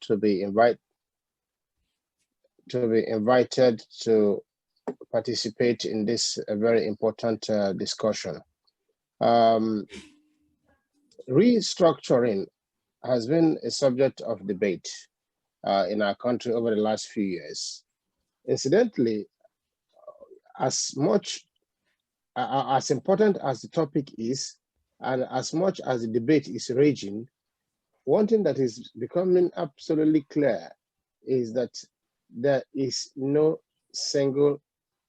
to be invited to participate in this very important discussion. Restructuring has been a subject of debate in our country over the last few years. Incidentally, as important as the topic is, and as much as the debate is raging, one thing that is becoming absolutely clear is that there is no single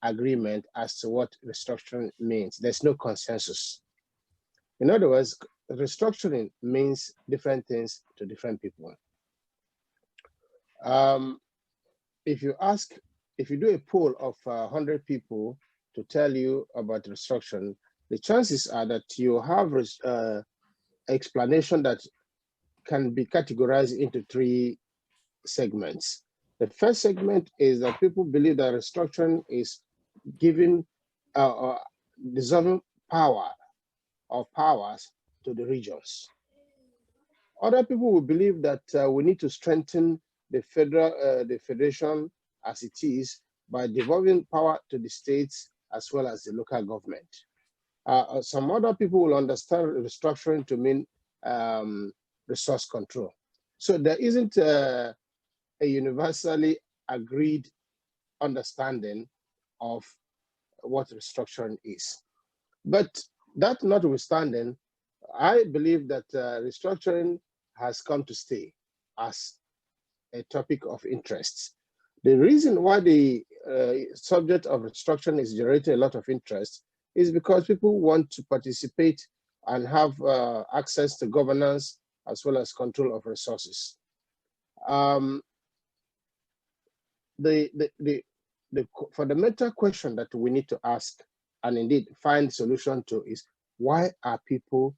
agreement as to what restructuring means. There's no consensus. In other words, restructuring means different things to different people. If you do a poll of 100 people to tell you about restructuring, the chances are that you have explanation that can be categorized into three segments. The first segment is that people believe that restructuring is giving dissolving power or powers to the regions. Other people will believe that we need to strengthen the federation as it is by devolving power to the states as well as the local government. Some other people will understand restructuring to mean resource control. So there isn't a universally agreed understanding of what restructuring is. But that notwithstanding, I believe that restructuring has come to stay as a topic of interest. The reason why the subject of restructuring is generating a lot of interest is because people want to participate and have access to governance as well as control of resources. The fundamental question that we need to ask and indeed find solution to is, why are people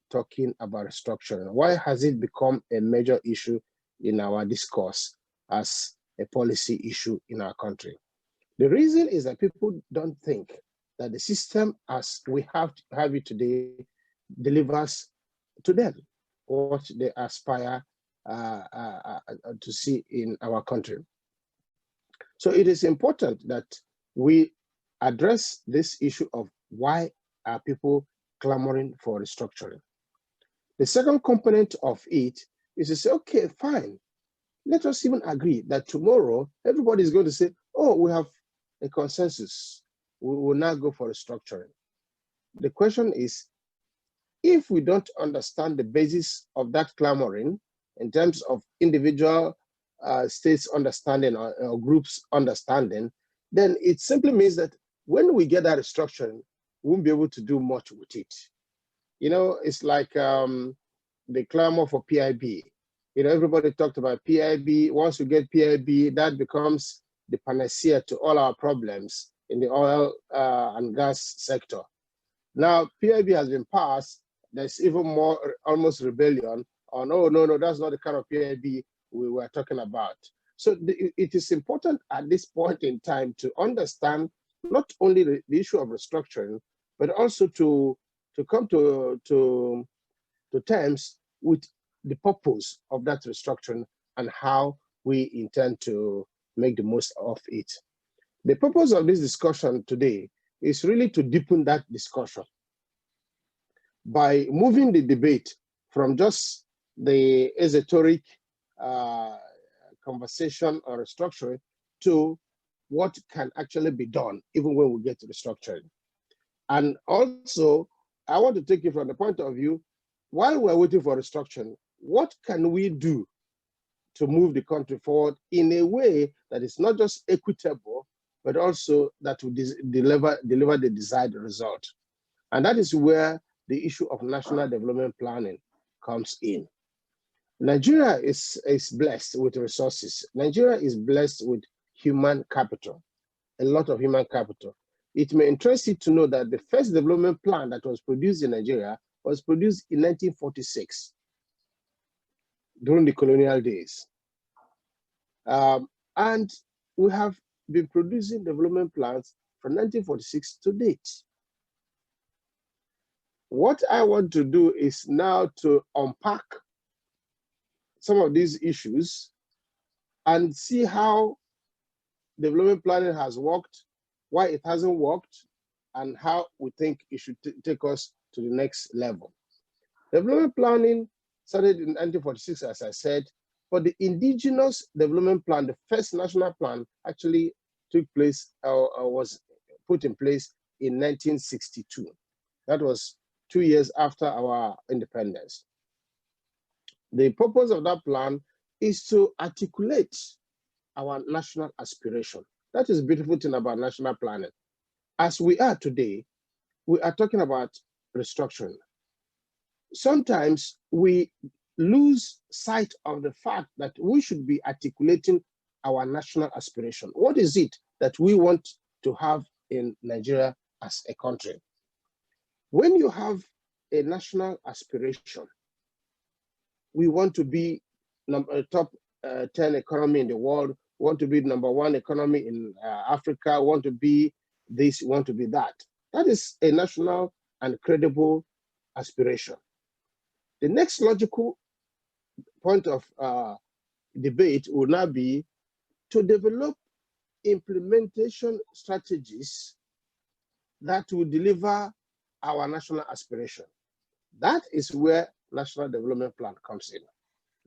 talking about restructuring? Why has it become a major issue in our discourse as a policy issue in our country? The reason is that people don't think that the system as we have it today delivers to them what they aspire to see in our country. So it is important that we address this issue of why are people clamoring for restructuring. The second component of it is to say, okay, fine. Let us even agree that tomorrow everybody is going to say, oh, we have a consensus. We will now go for restructuring. The question is, if we don't understand the basis of that clamoring in terms of individual states understanding or groups understanding, then it simply means that when we get that restructuring, we won't be able to do much with it. You know, it's like the clamor for PIB. You know, everybody talked about PIB. Once we get PIB, that becomes the panacea to all our problems in the oil and gas sector. Now, PIB has been passed. There's even more almost rebellion on, oh, no, that's not the kind of PIB we were talking about. So it is important at this point in time to understand not only the issue of restructuring, but also to come to terms with the purpose of that restructuring and how we intend to make the most of it. The purpose of this discussion today is really to deepen that discussion by moving the debate from just the esoteric conversation on restructuring to what can actually be done even when we get to restructuring. And also, I want to take it from the point of view, while we're waiting for restructuring, what can we do to move the country forward in a way that is not just equitable, but also that will deliver the desired result? And that is where the issue of national development planning comes in. Nigeria is blessed with resources. Nigeria is blessed with human capital, a lot of human capital. It may interest you to know that the first development plan that was produced in Nigeria was produced in 1946, during the colonial days. And we have been producing development plans from 1946 to date. What I want to do is now to unpack some of these issues and see how development planning has worked, why it hasn't worked, and how we think it should take us to the next level. Development planning started in 1946, as I said, but the indigenous development plan, the first national plan, actually took place, was put in place in 1962. That was 2 years after our independence. The purpose of that plan is to articulate our national aspiration. That is the beautiful thing about national planning. As we are today, we are talking about restructuring. Sometimes we lose sight of the fact that we should be articulating our national aspiration. What is it that we want to have in Nigeria as a country? When you have a national aspiration, we want to be top 10 economy in the world, want to be #1 economy in Africa, want to be this, want to be that. That is a national and credible aspiration. The next logical point of debate will now be to develop implementation strategies that will deliver our national aspiration. That is where National Development Plan comes in.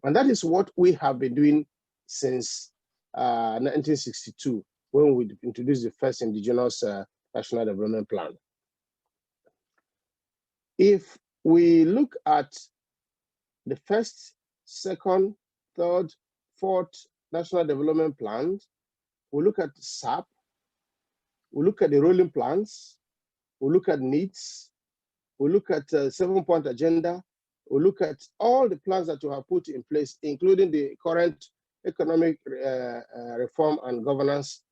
And that is what we have been doing since 1962, when we introduced the first indigenous National Development Plan. If we look at the first, second, third, fourth National Development Plans, we look at SAP, we look at the rolling plans, we look at needs, we look at 7-point agenda, we look at all the plans that we have put in place, including the current economic reform and governance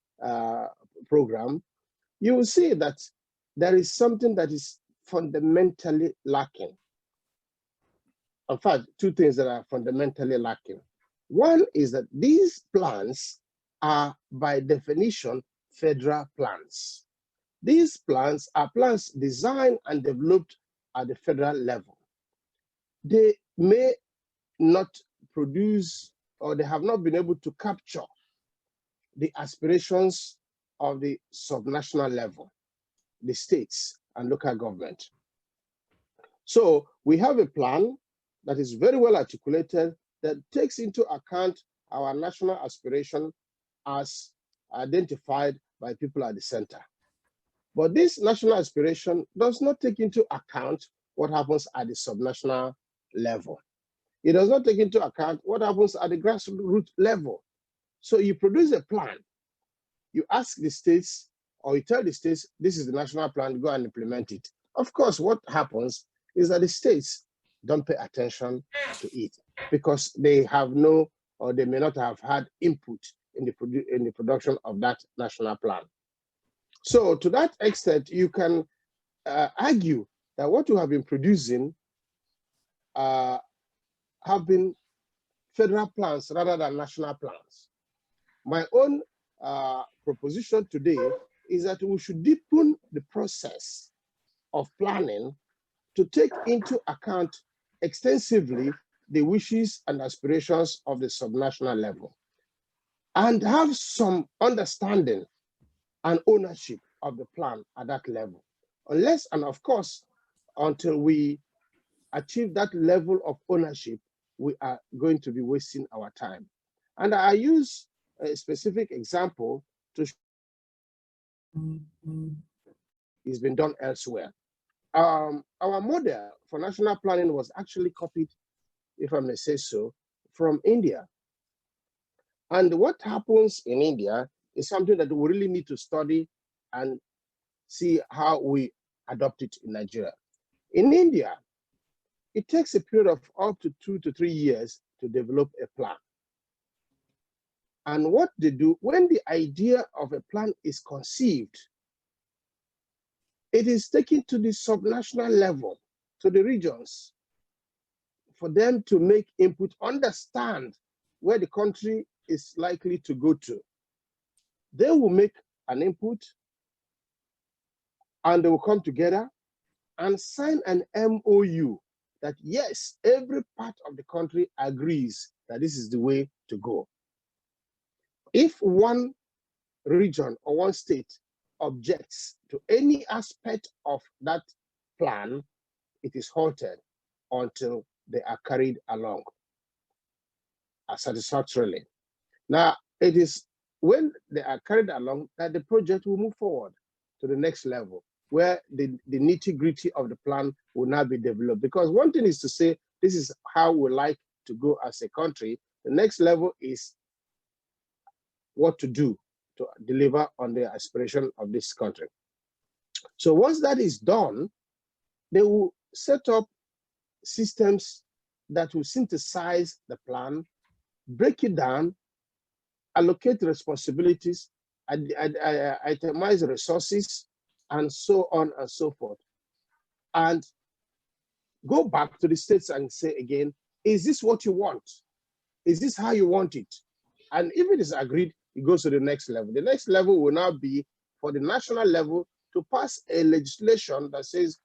program, you will see that there is something that is fundamentally lacking. In fact, two things that are fundamentally lacking. One is that these plans are, by definition, federal plans. These plans are plans designed and developed at the federal level. They may not produce, or they have not been able to capture the aspirations of the subnational level, the states and local government. So we have a plan that is very well articulated, that takes into account our national aspiration as identified by people at the center. But this national aspiration does not take into account what happens at the subnational level. It does not take into account what happens at the grassroots level. So you produce a plan, you ask the states, or you tell the states, this is the national plan, go and implement it. Of course, what happens is that the states don't pay attention to it because they have no, or they may not have had input in the production of that national plan. So to that extent, you can argue that what you have been producing have been federal plans rather than national plans. My own proposition today is that we should deepen the process of planning to take into account extensively the wishes and aspirations of the subnational level and have some understanding and ownership of the plan at that level. Unless, and of course, until we achieve that level of ownership, we are going to be wasting our time. And I use a specific example to show it's been done elsewhere. Our model for national planning was actually copied, if I may say so, from India. And what happens in India is something that we really need to study and see how we adopt it in Nigeria. In India, it takes a period of up to 2 to 3 years to develop a plan. And what they do, when the idea of a plan is conceived, it is taken to the subnational level, to the regions, for them to make input, understand where the country is likely to go to. They will make an input and they will come together and sign an MOU that yes, every part of the country agrees that this is the way to go. If one region or one state objects to any aspect of that plan, it is halted until they are carried along satisfactorily. Now, it is when they are carried along that the project will move forward to the next level, where the nitty-gritty of the plan will now be developed. Because one thing is to say, this is how we like to go as a country. The next level is what to do to deliver on the aspiration of this country. So once that is done, they will set up systems that will synthesize the plan, break it down, allocate responsibilities, itemize resources, and so on and so forth. And go back to the states and say again, is this what you want? Is this how you want it? And if it is agreed, it goes to the next level. The next level will now be for the national level to pass a legislation that says,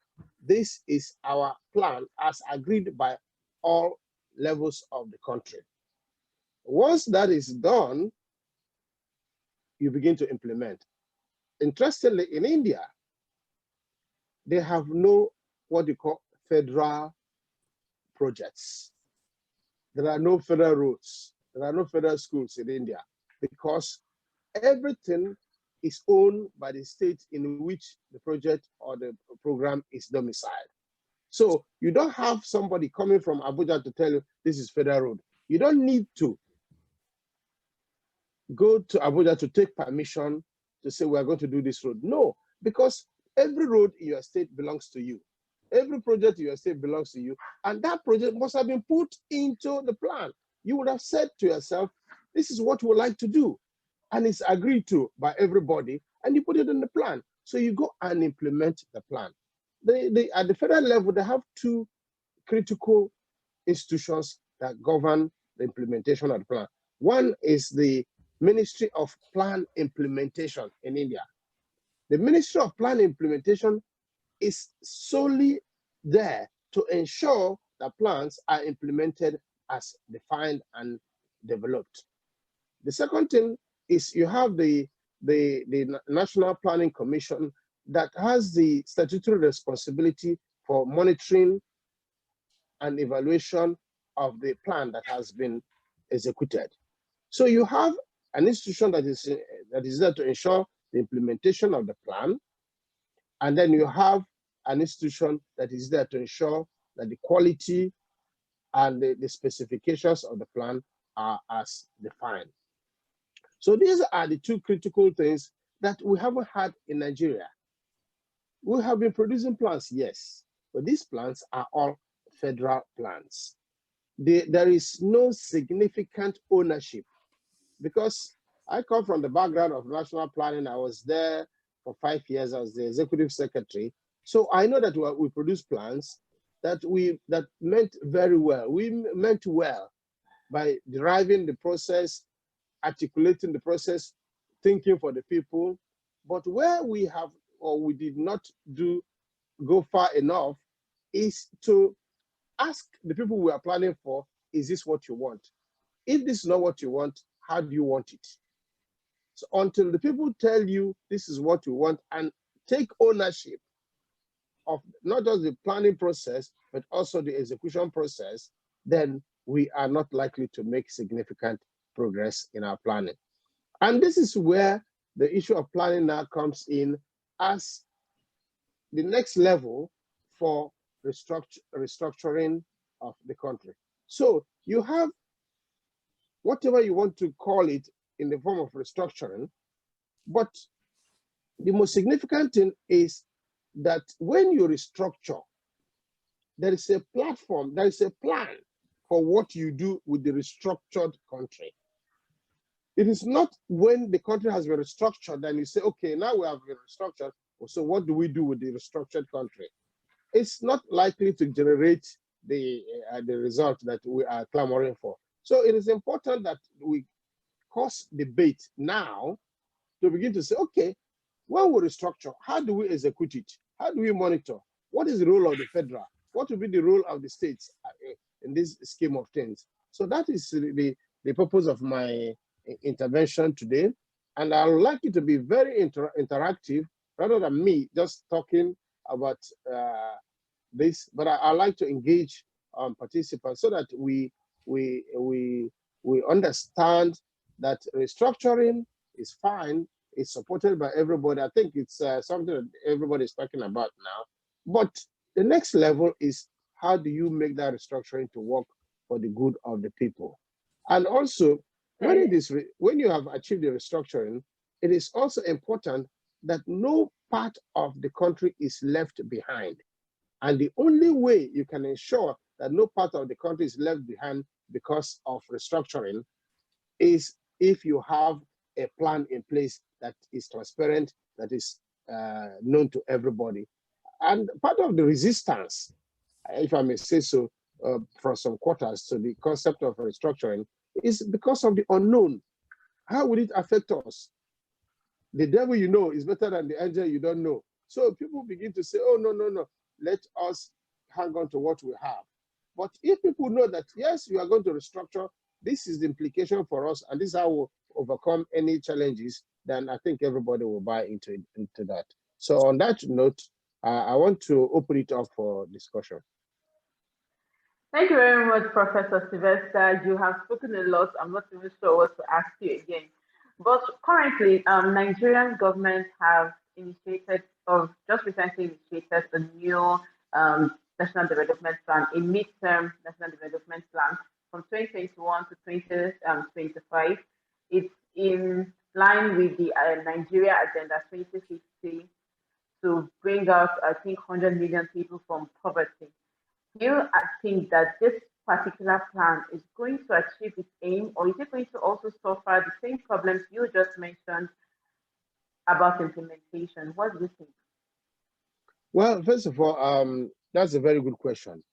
this is our plan as agreed by all levels of the country. Once that is done, you begin to implement. Interestingly, in India, they have no what you call federal projects. There are no federal roads. There are no federal schools in India because everything is owned by the state in which the project or the program is domiciled. So you don't have somebody coming from Abuja to tell you this is federal road. You don't need to go to Abuja to take permission to say we're going to do this road. No, because every road in your state belongs to you. Every project in your state belongs to you. And that project must have been put into the plan. You would have said to yourself, this is what we would like to do. And it's agreed to by everybody, and you put it in the plan. So you go and implement the plan. At the federal level, they have two critical institutions that govern the implementation of the plan. One is the Ministry of Plan Implementation in India. The Ministry of Plan Implementation is solely there to ensure that plans are implemented as defined and developed. The second thing is you have the National Planning Commission that has the statutory responsibility for monitoring and evaluation of the plan that has been executed. So you have an institution that is there to ensure the implementation of the plan, and then you have an institution that is there to ensure that the quality and the specifications of the plan are as defined. So these are the two critical things that we haven't had in Nigeria. We have been producing plans, yes, but these plans are all federal plans. There is no significant ownership because I come from the background of national planning. I was there for 5 years. I was the executive secretary. So I know that we produce plans that meant very well. We meant well by deriving the process, articulating the process, thinking for the people. But where we have or we did not go far enough is to ask the people we are planning for, is this what you want? If this is not what you want, how do you want it? So until the people tell you this is what you want and take ownership of not just the planning process, but also the execution process, then we are not likely to make significant progress in our planning. And this is where the issue of planning now comes in as the next level for restructuring of the country. So you have whatever you want to call it in the form of restructuring, but the most significant thing is that when you restructure, there is a platform, there is a plan for what you do with the restructured country. It is not when the country has been restructured, then you say, okay, now we have been restructured, so what do we do with the restructured country? It's not likely to generate the result that we are clamoring for. So it is important that we cause debate now to begin to say, okay, when we restructure, how do we execute it? How do we monitor? What is the role of the federal? what will be the role of the states in this scheme of things? So that is the purpose of my intervention today. And I would like it to be very interactive rather than me just talking about this, but I like to engage participants so that we understand that restructuring is fine, it's supported by everybody. I think it's something that everybody is talking about now. But the next level is, how do you make that restructuring to work for the good of the people? And also, when you have achieved the restructuring, it is also important that no part of the country is left behind. And the only way you can ensure that no part of the country is left behind because of restructuring is if you have a plan in place that is transparent, that is known to everybody. And part of the resistance, if I may say so, from some quarters to the concept of restructuring is because of the unknown. How will it affect us? The devil you know is better than the angel you don't know. So people begin to say, oh, no, let us hang on to what we have. But if people know that, yes, we are going to restructure, this is the implication for us, and this is how we'll overcome any challenges, then I think everybody will buy into that. So on that note, I want to open it up for discussion. Thank you very much, Professor Sylvester. You have spoken a lot. I'm not even sure what to ask you again. But currently, Nigerian government have initiated, or just recently initiated, a new national development plan, a midterm national development plan from 2021 to 2025. It's in line with the Nigeria Agenda 2050 to bring out, I think, 100 million people from poverty. Do you think that this particular plan is going to achieve its aim, or is it going to also suffer the same problems you just mentioned about implementation? What do you think? Well, first of all, that's a very good question.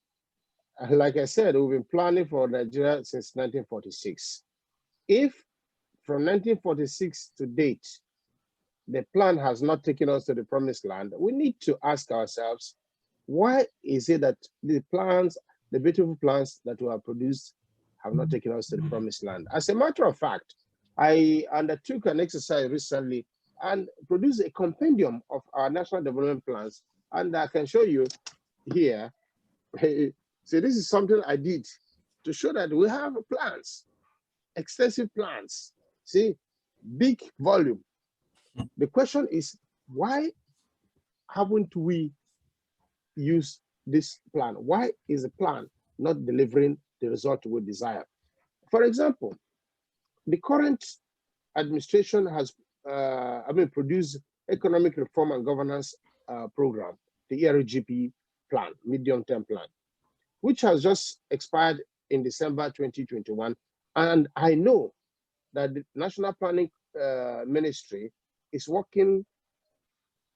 Like I said, we've been planning for Nigeria since 1946. If from 1946 to date, the plan has not taken us to the promised land, we need to ask ourselves, why is it that the plans, the beautiful plans that we have produced, have not taken us to the promised land? As a matter of fact, I undertook an exercise recently and produced a compendium of our national development plans, and I can show you here. So this is something I did to show that we have plans, extensive plans. See, big volume. The question is, why haven't we used this plan? Why is the plan not delivering the result we desire? For example, the current administration has produced Economic Reform and Governance Program, the ERGP plan, medium-term plan, which has just expired in December 2021. And I know that the National Planning Ministry is working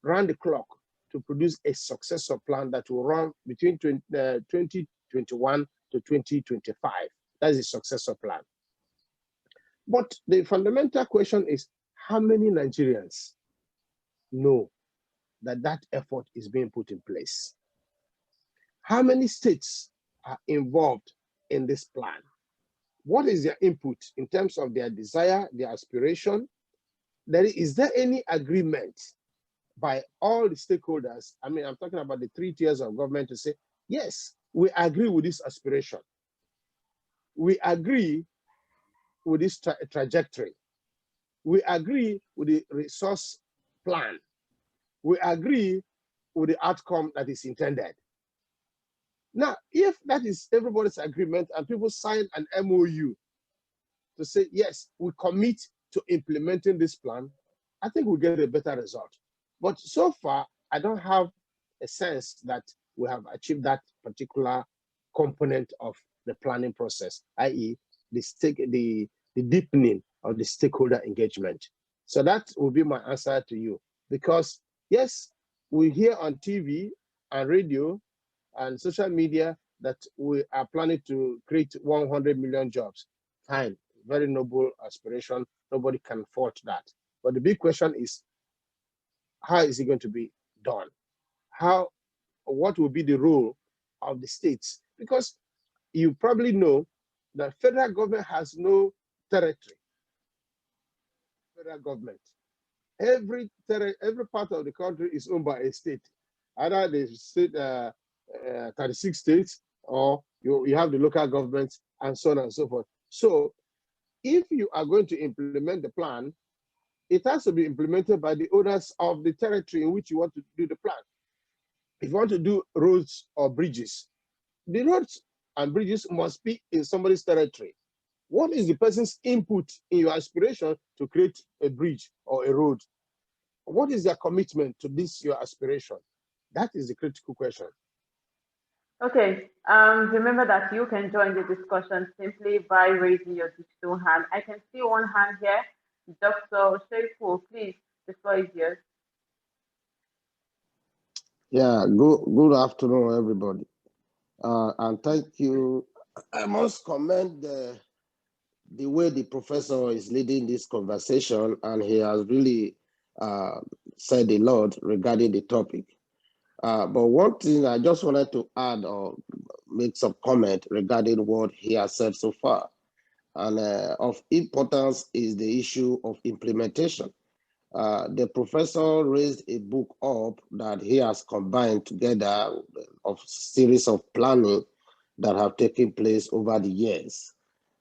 round the clock to produce a successor plan that will run between 2021 to 2025. That is a successor plan. But the fundamental question is, how many Nigerians know that that effort is being put in place? How many states are involved in this plan? What is their input in terms of their desire, their aspiration? Is there any agreement by all the stakeholders? I mean, I'm talking about the 3 tiers of government to say, yes, we agree with this aspiration. We agree with this trajectory. We agree with the resource plan. We agree with the outcome that is intended. Now, if that is everybody's agreement and people sign an MOU to say, yes, we commit to implementing this plan, I think we'll get a better result. But so far, I don't have a sense that we have achieved that particular component of the planning process, i.e. the deepening of the stakeholder engagement. So that will be my answer to you. Because yes, we hear on TV and radio and social media that we are planning to create 100 million jobs. Fine, very noble aspiration. Nobody can fault that. But the big question is, how is it going to be done? What will be the role of the states, because you probably know that federal government has no territory. Federal government, every part of the country is owned by a state, either the state 36 states, or you have the local governments, and so on and so forth. So if you are going to implement the plan, it has to be implemented by the owners of the territory in which you want to do the plan. If you want to do roads or bridges, the roads and bridges must be in somebody's territory. What is the person's input in your aspiration to create a bridge or a road? What is their commitment to this, your aspiration? That is the critical question. Okay, remember that you can join the discussion simply by raising your digital hand. I can see one hand here. Dr. Sheifu, please, the floor is yours. Yeah, good afternoon, everybody. And thank you. I must commend the way the professor is leading this conversation, and he has really said a lot regarding the topic. But one thing I just wanted to add or make some comment regarding what he has said so far. And of importance is the issue of implementation. The professor raised a book up that he has combined together of series of planning that have taken place over the years.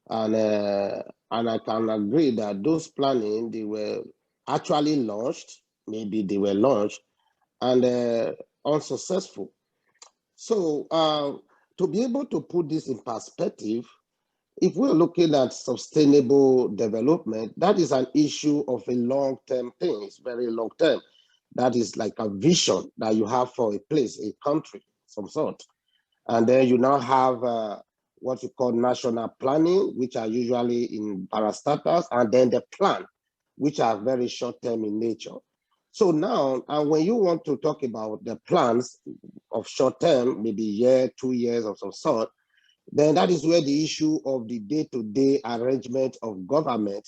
And I can agree that those planning, they were actually launched, maybe they were launched, and unsuccessful. So to be able to put this in perspective, if we're looking at sustainable development, that is an issue of a long-term thing. It's very long-term. That is like a vision that you have for a place, a country, some sort. And then you now have what you call national planning, which are usually in parastatals, and then the plan, which are very short-term in nature. So now, and when you want to talk about the plans of short-term, maybe a year, 2 years of some sort, then that is where the issue of the day-to-day arrangement of government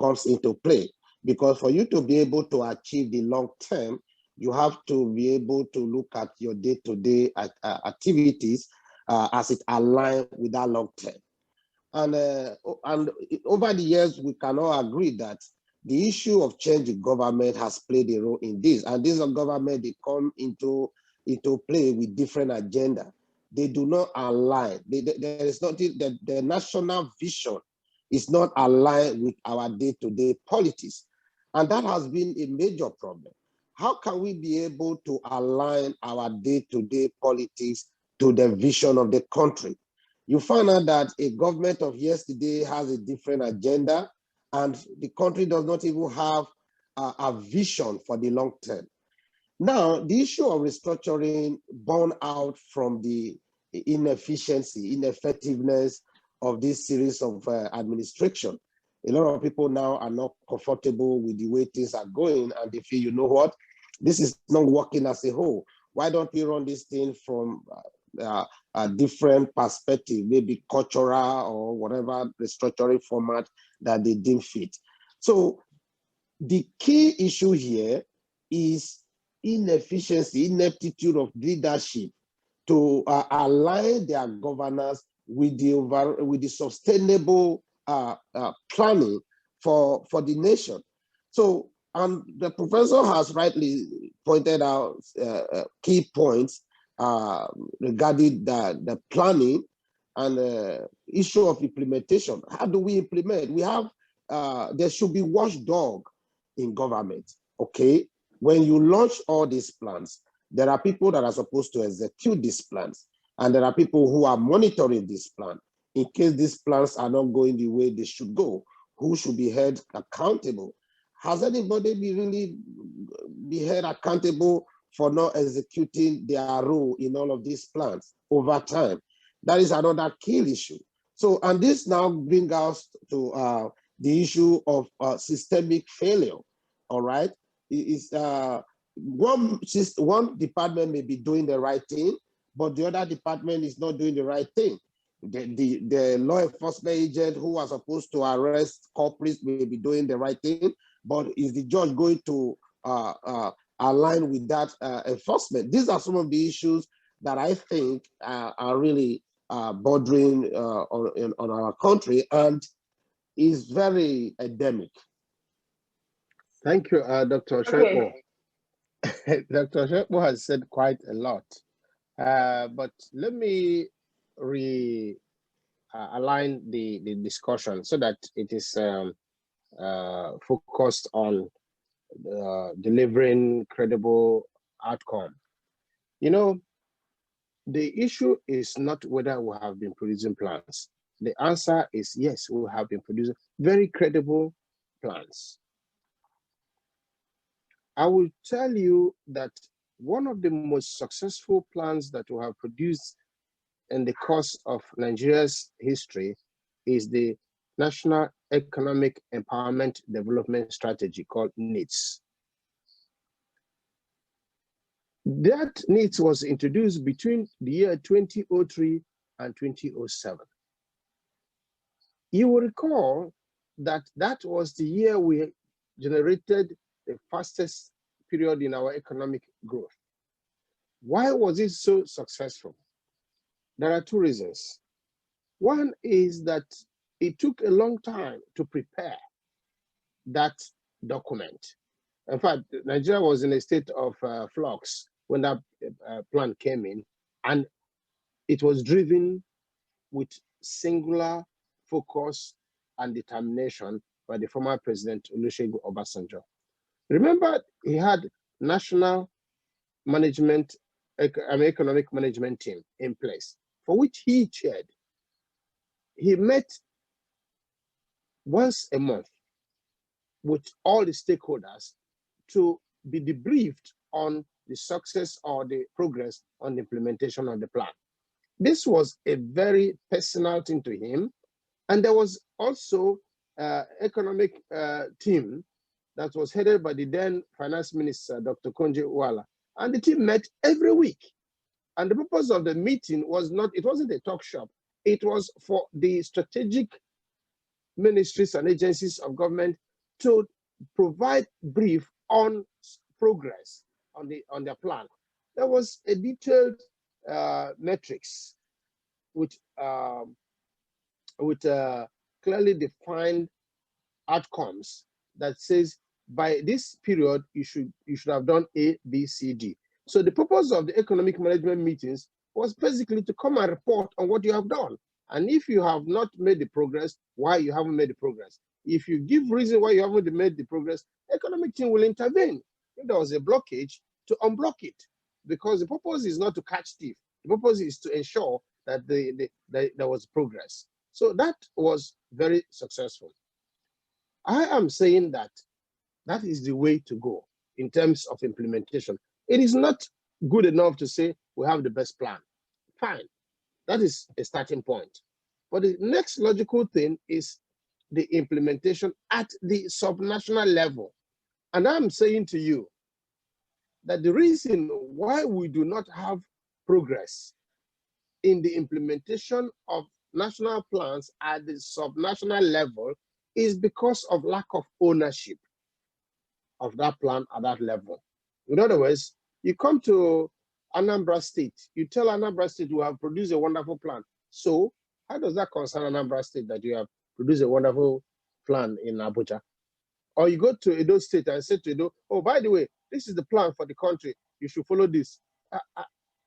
comes into play. Because for you to be able to achieve the long term, you have to be able to look at your day-to-day activities as it aligns with that long term. And over the years, we can all agree that the issue of change in government has played a role in this. And this government, they come into play with different agenda. They do not align. There is not the national vision is not aligned with our day-to-day politics. And that has been a major problem. How can we be able to align our day-to-day politics to the vision of the country? You find out that a government of yesterday has a different agenda, and the country does not even have a vision for the long term. Now, the issue of restructuring born out from the inefficiency, ineffectiveness of this series of administration. A lot of people now are not comfortable with the way things are going, and they feel, you know what, this is not working as a whole. Why don't we run this thing from a different perspective, maybe cultural or whatever restructuring format that they deem fit? So the key issue here is inefficiency, ineptitude of leadership to align their governance with the sustainable planning for the nation. So the professor has rightly pointed out key points regarding the planning and issue of implementation. How do we implement? We have, there should be watchdog in government, okay? When you launch all these plans, there are people that are supposed to execute these plans, and there are people who are monitoring this plan. In case these plans are not going the way they should go, who should be held accountable? Has anybody really be held accountable for not executing their role in all of these plans over time? That is another key issue. So, and this now brings us to the issue of systemic failure, all right? One department may be doing the right thing, but the other department is not doing the right thing. The law enforcement agent who are supposed to arrest culprits may be doing the right thing, but is the judge going to align with that enforcement? These are some of the issues that I think are really bordering on our country and is very endemic. Thank you, Dr. Shekbo. Okay. Dr. Shekbo has said quite a lot, but let me align the discussion so that it is focused on delivering credible outcome. You know, the issue is not whether we have been producing plans. The answer is yes, we have been producing very credible plans. I will tell you that one of the most successful plans that we have produced in the course of Nigeria's history is the National Economic Empowerment Development Strategy called NEETS. That NEETS was introduced between the year 2003 and 2007. You will recall that that was the year we generated the fastest period in our economic growth. Why was it so successful? There are two reasons. One is that it took a long time to prepare that document. In fact, Nigeria was in a state of flux when that plan came in, and it was driven with singular focus and determination by the former president, Olusegun Obasanjo. Remember, he had national management, economic management team in place, for which he chaired. He met once a month with all the stakeholders to be debriefed on the success or the progress on the implementation of the plan. This was a very personal thing to him. And there was also economic team that was headed by the then finance minister, Dr. Konje Iweala. And the team met every week. And the purpose of the meeting was not, it wasn't a talk shop. It was for the strategic ministries and agencies of government to provide brief on progress on their plan. There was a detailed metrics with clearly defined outcomes that says by this period you should have done A, B, C, D. So the purpose of the economic management meetings was basically to come and report on what you have done. And if you have not made the progress, why you haven't made the progress. If you give reason why you haven't made the progress, economic team will intervene. If there was a blockage, to unblock it. Because the purpose is not to catch thief. The purpose is to ensure that there was progress. So that was very successful. I am saying that that is the way to go in terms of implementation. It is not good enough to say we have the best plan. Fine, that is a starting point. But the next logical thing is the implementation at the subnational level. And I'm saying to you that the reason why we do not have progress in the implementation of national plans at the subnational level is because of lack of ownership of that plan at that level. In other words, you come to Anambra State, you tell Anambra State you have produced a wonderful plan. So how does that concern Anambra State that you have produced a wonderful plan in Abuja? Or you go to Edo State and say to Edo, oh, by the way, this is the plan for the country. You should follow this.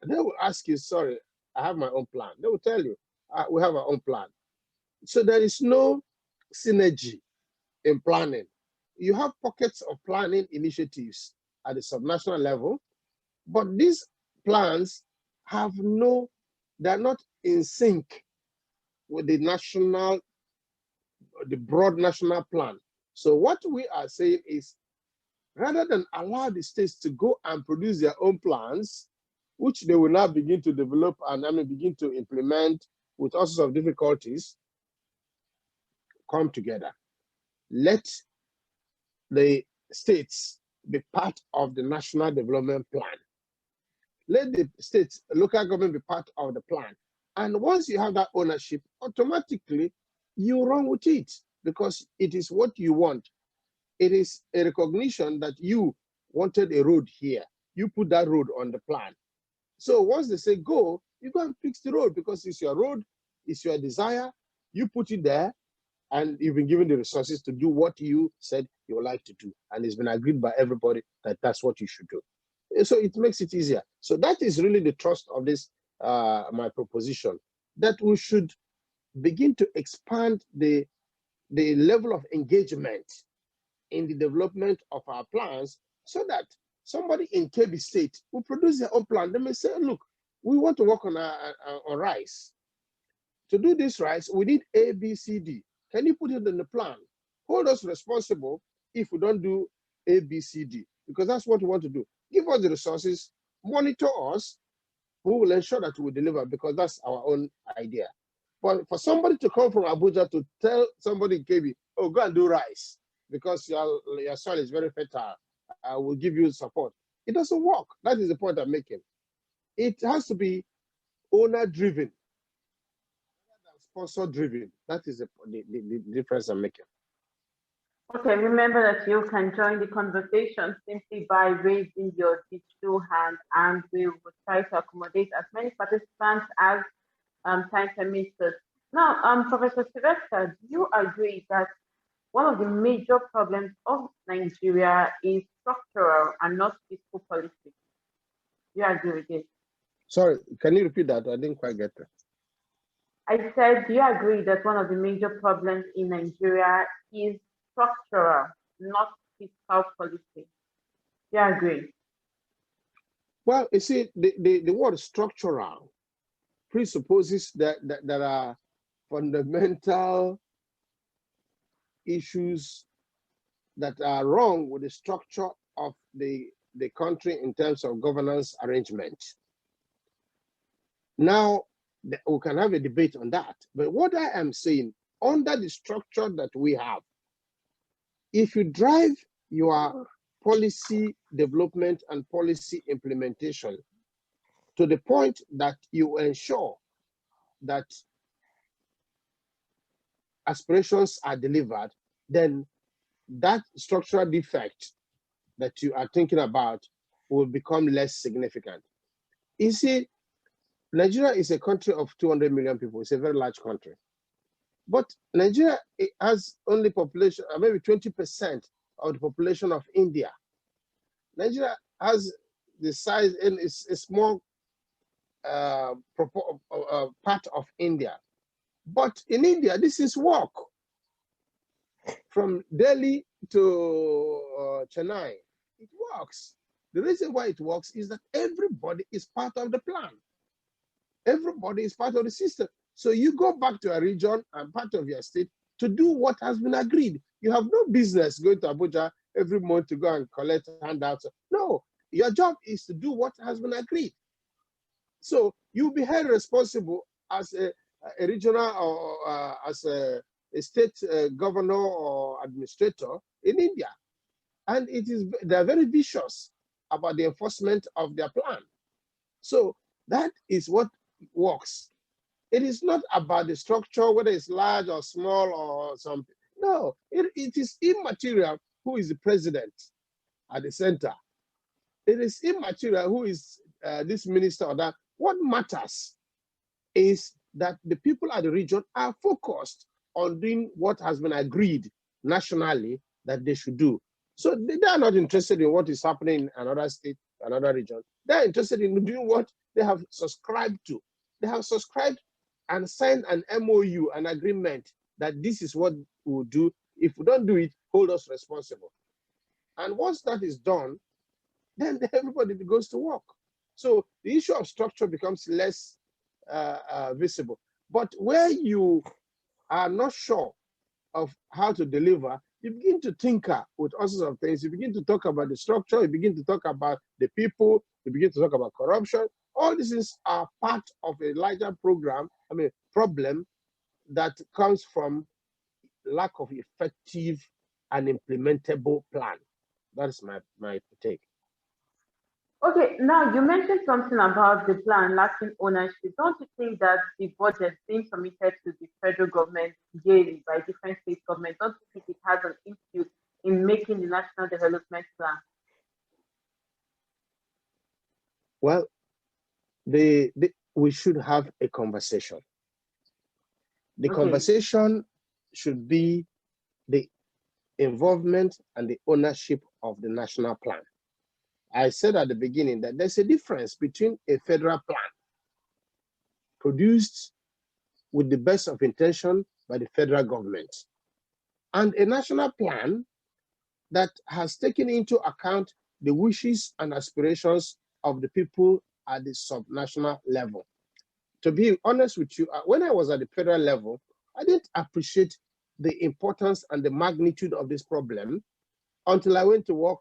They will ask you, sorry, I have my own plan. They will tell you, we have our own plan. So there is no synergy in planning. You have pockets of planning initiatives at the subnational level, but these plans have they're not in sync with the broad national plan. So what we are saying is, rather than allow the states to go and produce their own plans, which they will now begin to develop and begin to implement with all sorts of difficulties, come together. Let the states be part of the national development plan. Let the states, local government be part of the plan. And once you have that ownership, automatically you run with it because it is what you want. It is a recognition that you wanted a road here. You put that road on the plan. So once they say go, you go and fix the road because it's your road, it's your desire. You put it there, and you've been given the resources to do what you said you would like to do. And it's been agreed by everybody that that's what you should do. So it makes it easier. So that is really the trust of this, my proposition, that we should begin to expand the level of engagement in the development of our plans so that somebody in KB State will produce their own plan. They may say, look, we want to work on rice. To do this rice, we need A, B, C, D. Can you put it in the plan? Hold us responsible if we don't do A, B, C, D, because that's what we want to do. Give us the resources, monitor us, who will ensure that we deliver, because that's our own idea. But for somebody to come from Abuja to tell somebody in KB, oh, go and do rice, because your soil is very fertile, I will give you support. It doesn't work. That is the point I'm making. It has to be owner-driven, sponsor-driven. That is the difference I'm making. Okay, remember that you can join the conversation simply by raising your digital hand, and we will try to accommodate as many participants as time permits us. Now, Professor Sylvester, do you agree that one of the major problems of Nigeria is structural and not fiscal policy? Do you agree with this? Sorry, can you repeat that? I didn't quite get that. I said, do you agree that one of the major problems in Nigeria is structural, not fiscal policy? Do you agree? Well, you see, the word structural presupposes that there are fundamental issues that are wrong with the structure of the country in terms of governance arrangement. Now, we can have a debate on that. But what I am saying, under the structure that we have, if you drive your policy development and policy implementation to the point that you ensure that aspirations are delivered, then that structural defect that you are thinking about will become less significant. You see, Nigeria is a country of 200 million people. It's a very large country. But Nigeria has only population, maybe 20% of the population of India. Nigeria has the size, and it's a small part of India. But in India, this is work. From Delhi to Chennai, it works. The reason why it works is that everybody is part of the plan. Everybody is part of the system. So you go back to a region and part of your state to do what has been agreed. You have no business going to Abuja every month to go and collect handouts. No, your job is to do what has been agreed. So you'll be held responsible as a regional or as a state governor or administrator in India. And they're very vicious about the enforcement of their plan. So that is what works. It is not about the structure, whether it's large or small or something. No, it is immaterial who is the president at the center. It is immaterial who is this minister or that. What matters is that the people at the region are focused on doing what has been agreed nationally that they should do. So they are not interested in what is happening in another state, another region. They're interested in doing what they have subscribed to. They have subscribed and signed an MOU, an agreement that this is what we'll do. If we don't do it, hold us responsible. And once that is done, then everybody goes to work. So the issue of structure becomes less visible. But where you are not sure of how to deliver, you begin to tinker with all sorts of things. You begin to talk about the structure, you begin to talk about the people, you begin to talk about corruption. All these things are part of a larger problem that comes from lack of effective and implementable plan. That's my take. Okay, now you mentioned something about the plan lacking ownership. Don't you think that the budget being submitted to the federal government yearly by different state governments, don't you think it has an input in making the national development plan? Well, we should have a conversation. The Okay. conversation should be the involvement and the ownership of the national plan. I said at the beginning that there's a difference between a federal plan produced with the best of intention by the federal government and a national plan that has taken into account the wishes and aspirations of the people at the subnational level. To be honest with you, when I was at the federal level, I didn't appreciate the importance and the magnitude of this problem until I went to work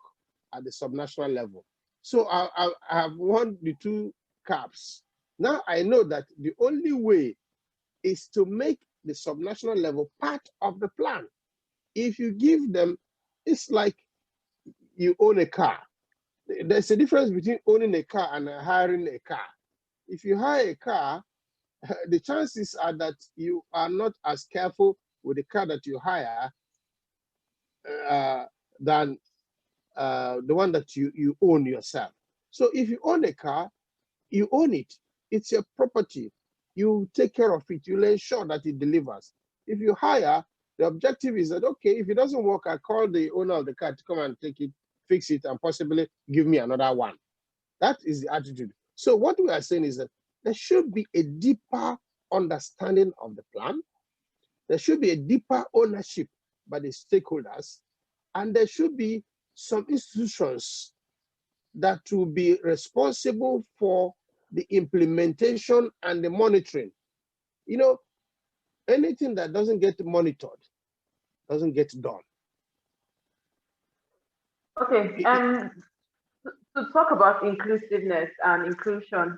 at the subnational level. So I have won the two caps. Now I know that the only way is to make the subnational level part of the plan. If you give them, it's like you own a car. There's a difference between owning a car and hiring a car. If you hire a car, the chances are that you are not as careful with the car that you hire than the one that you own yourself. So if you own a car, you own it. It's your property. You take care of it. You'll ensure that it delivers. If you hire, the objective is that, okay, if it doesn't work, I call the owner of the car to come and take it, fix it, and possibly give me another one. That is the attitude. So what we are saying is that there should be a deeper understanding of the plan. There should be a deeper ownership by the stakeholders, and there should be some institutions that will be responsible for the implementation and the monitoring. You know, anything that doesn't get monitored doesn't get done. Okay, to talk about inclusiveness and inclusion,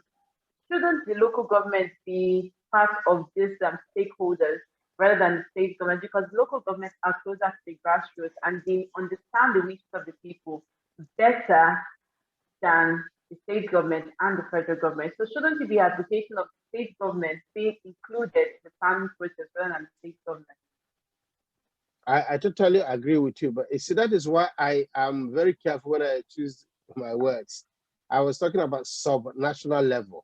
shouldn't the local government be part of these stakeholders rather than the state government? Because local governments are closer to the grassroots and they understand the wishes of the people better than the state government and the federal government. So shouldn't it be advocating of the state government being included in the planning process rather than the state government? I totally agree with you, but you see, that is why I am very careful when I choose my words. I was talking about subnational level.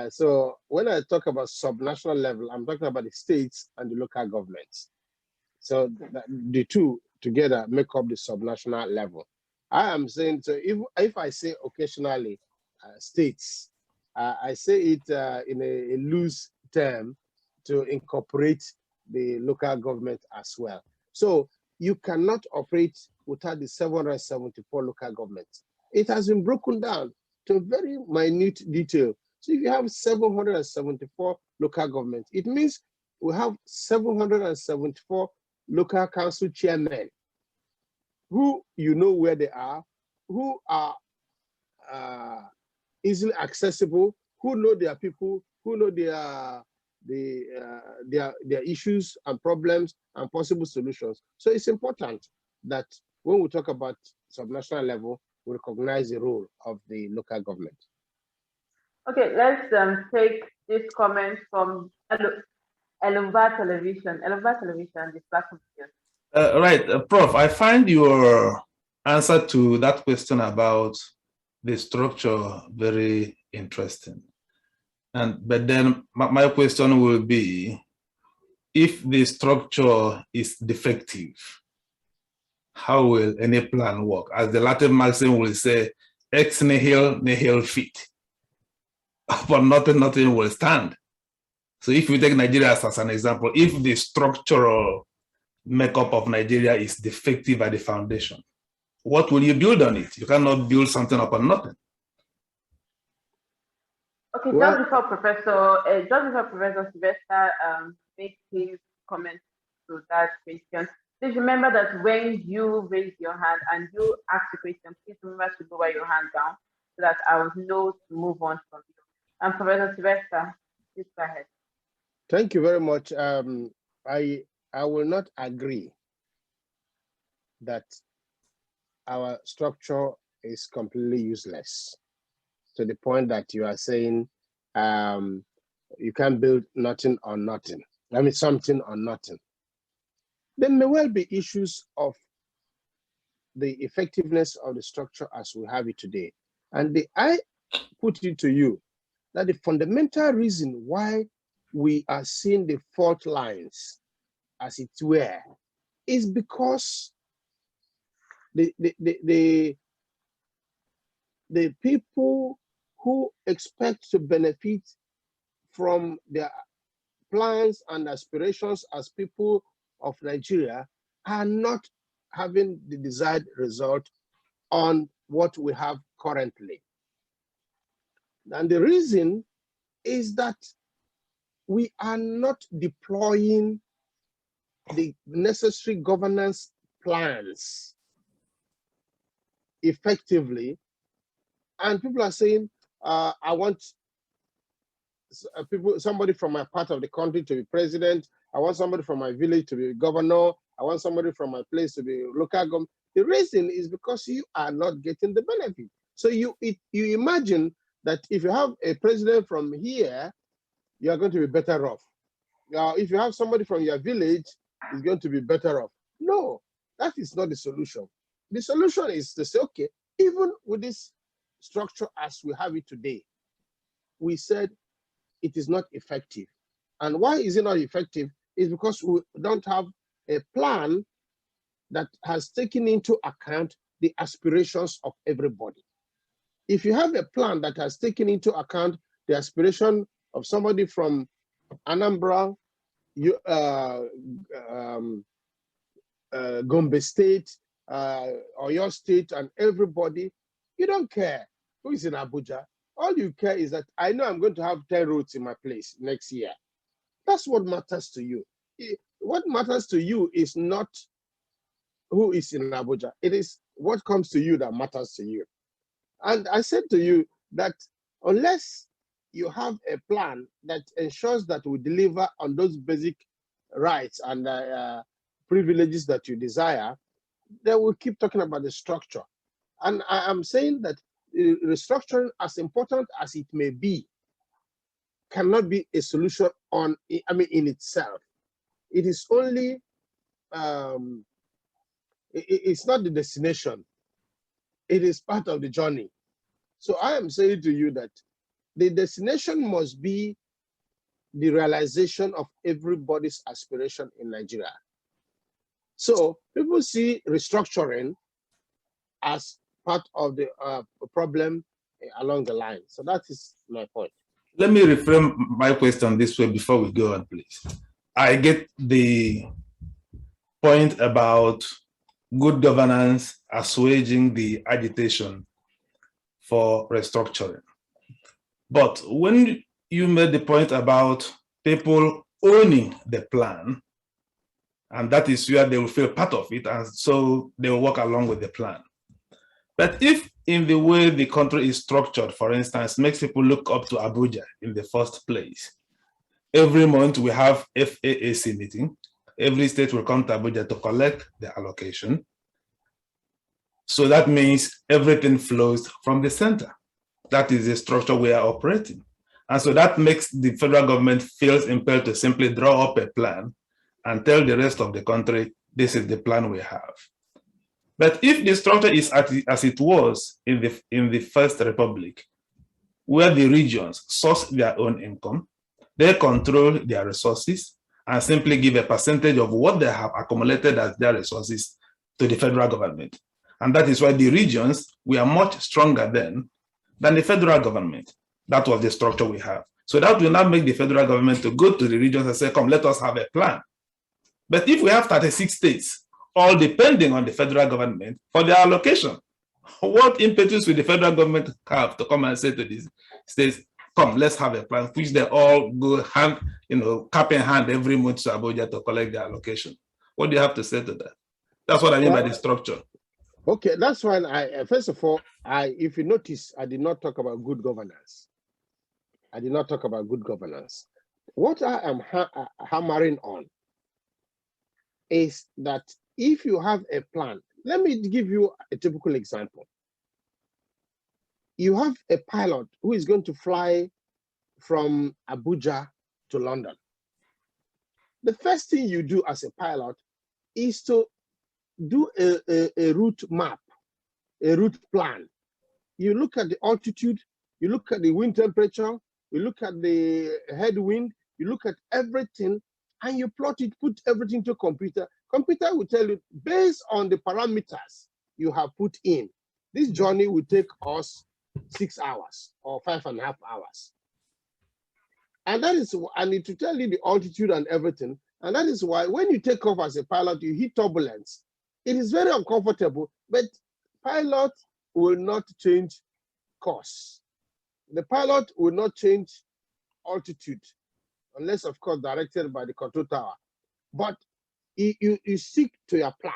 So when I talk about subnational level, I'm talking about the states and the local governments. So the two together make up the subnational level. I am saying, so if I say occasionally states, I say it in a loose term to incorporate the local government as well. So you cannot operate without the 774 local governments. It has been broken down to very minute detail. So if you have 774 local governments, it means we have 774 local council chairmen who you know where they are, who are easily accessible, who know their people, who know their issues and problems and possible solutions. So it's important that when we talk about subnational level, we recognize the role of the local government. Okay, let's take this comment from Elombah Television. Elombah Television, the platform. Right, Prof, I find your answer to that question about the structure very interesting. But then my question will be, if the structure is defective, how will any plan work? As the Latin maxim will say, ex nihil nihil fit. But nothing will stand. So if we take Nigeria as an example, if the structural makeup of Nigeria is defective at the foundation, what will you build on it? You cannot build something upon nothing. Okay, well, just before Professor Sylvester makes his comment to that question, please remember that when you raise your hand and you ask the question, please remember to lower your hand down so that I will know to move on from you. And Professor Sylvester, please go ahead. Thank you very much. I will not agree that our structure is completely useless to the point that you are saying you can't build nothing on nothing. I mean, something on nothing. There may well be issues of the effectiveness of the structure as we have it today. And I put it to you that the fundamental reason why we are seeing the fault lines, as it were, is because the people who expect to benefit from their plans and aspirations as people of Nigeria are not having the desired result on what we have currently. And the reason is that we are not deploying the necessary governance plans effectively. And people are saying, I want somebody from my part of the country to be president. I want somebody from my village to be governor. I want somebody from my place to be local government. The reason is because you are not getting the benefit. So you imagine that if you have a president from here, you are going to be better off. Now, if you have somebody from your village, it's going to be better off. No, that is not the solution. The solution is to say, okay, even with this structure as we have it today, we said it is not effective. And why is it not effective? Is because we don't have a plan that has taken into account the aspirations of everybody. If you have a plan that has taken into account the aspiration of somebody from Anambra, Gombe State, or your state, and everybody, you don't care who is in Abuja. All you care is that I know I'm going to have 10 roads in my place next year. That's what matters to you. What matters to you is not who is in Abuja. It is what comes to you that matters to you. And I said to you that unless you have a plan that ensures that we deliver on those basic rights and privileges that you desire, then we'll keep talking about the structure. And I am saying that restructuring, as important as it may be, cannot be a solution in itself. It is only, it's not the destination. It is part of the journey. So I am saying to you that the destination must be the realization of everybody's aspiration in Nigeria. So people see restructuring as part of the problem along the line. So that is my point. Let me reframe my question this way before we go on, please. I get the point about good governance assuaging the agitation for restructuring. But when you made the point about people owning the plan, and that is where they will feel part of it, and so they will work along with the plan. But if in the way the country is structured, for instance, makes people look up to Abuja in the first place, every month we have FAAC meeting, every state will come to Abuja to collect the allocation. So that means everything flows from the center. That is the structure we are operating. And so that makes the federal government feels impelled to simply draw up a plan and tell the rest of the country, this is the plan we have. But if the structure is as it was in the First Republic, where the regions source their own income, they control their resources and simply give a percentage of what they have accumulated as their resources to the federal government. And that is why the regions were much stronger then than the federal government. That was the structure we have. So that will not make the federal government to go to the regions and say, come, let us have a plan. But if we have 36 states, all depending on the federal government for their allocation, what impetus will the federal government have to come and say to these states, come, let's have a plan, which they all go hand, cap in hand every month to Abuja to collect their allocation? What do you have to say to that? That's what I mean by the structure. Okay, that's why first of all, if you notice, I did not talk about good governance. I did not talk about good governance. What I am hammering on is that if you have a plan, let me give you a typical example. You have a pilot who is going to fly from Abuja to London. The first thing you do as a pilot is to do a route map, a route plan. You look at the altitude, you look at the wind temperature, you look at the headwind, you look at everything, and you plot it, put everything to computer. Computer will tell you, based on the parameters you have put in, this journey will take us 6 hours or 5.5 hours. And that is, I need to tell you the altitude and everything. And that is why when you take off as a pilot, you hit turbulence. It is very uncomfortable, but pilot will not change course. The pilot will not change altitude, unless, of course, directed by the control tower. But you stick to your plan.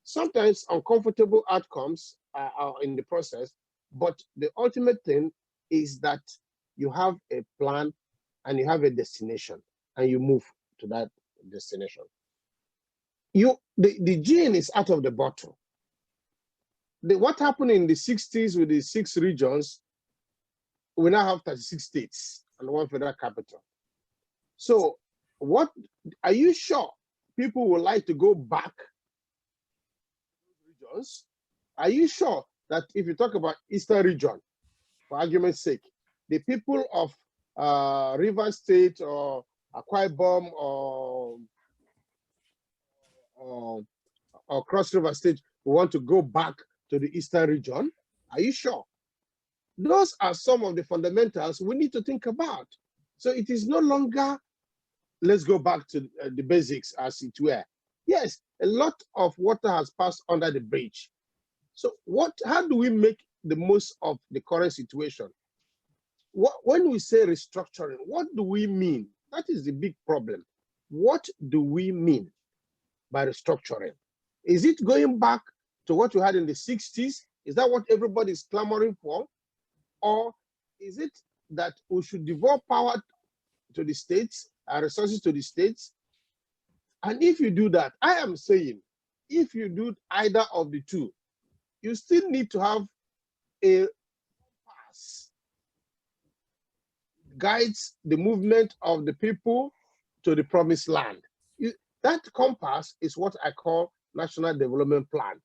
Sometimes uncomfortable outcomes are in the process, but the ultimate thing is that you have a plan and you have a destination, and you move to that destination. The gene is out of the bottle. What happened in the 60s with the 6 regions, we now have 36 states and 1 federal capital. So what are you sure people would like to go back to regions? Are you sure that if you talk about Eastern region, for argument's sake, the people of Rivers State or Akwa Ibom or Cross River State want to go back to the Eastern region? Are you sure? Those are some of the fundamentals we need to think about. So it is no longer, let's go back to the basics as it were. Yes, a lot of water has passed under the bridge. So how do we make the most of the current situation? When we say restructuring, what do we mean? That is the big problem. What do we mean by restructuring? Is it going back to what we had in the 60s? Is that what everybody is clamoring for? Or is it that we should devolve power to the states, resources to the states? And if you do that, I am saying, if you do either of the two, you still need to have a compass guides the movement of the people to the promised land. That compass is what I call National Development Plan.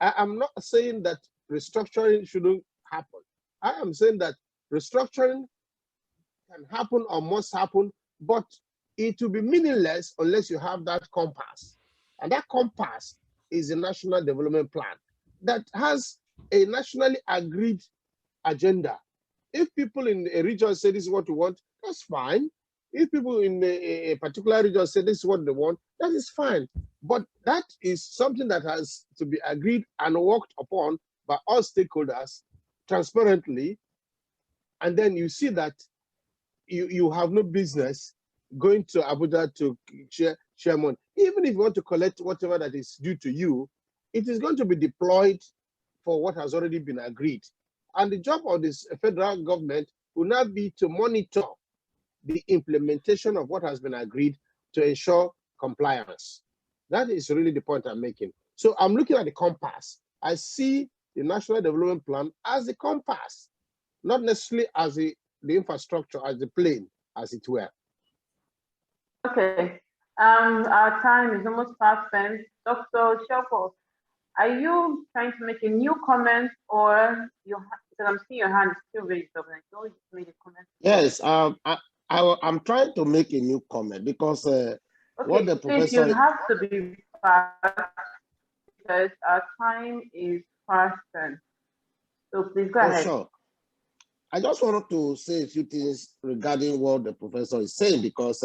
I am not saying that restructuring shouldn't happen. I am saying that restructuring can happen or must happen, but it will be meaningless unless you have that compass. And that compass is a National Development Plan that has a nationally agreed agenda. If people in a region say this is what we want, that's fine. If people in a particular region say this is what they want, that is fine. But that is something that has to be agreed and worked upon by all stakeholders transparently. And then you see that you have no business going to Abuja to share money. Even if you want to collect whatever that is due to you, it is going to be deployed for what has already been agreed. And the job of this federal government will now be to monitor the implementation of what has been agreed to ensure compliance. That is really the point I'm making. So I'm looking at the compass. I see the National Development Plan as the compass, not necessarily as the infrastructure, as the plane, as it were. Okay. Our time is almost past spent. Dr. Shelfo, are you trying to make a new comment, or because I'm seeing your hand is still raised up, and I know you made a comment. Yes, I'm trying to make a new comment because okay, what the professor... Please, you have to be fast because our time is past spent. So please go ahead. Sure. I just wanted to say a few things regarding what the professor is saying, because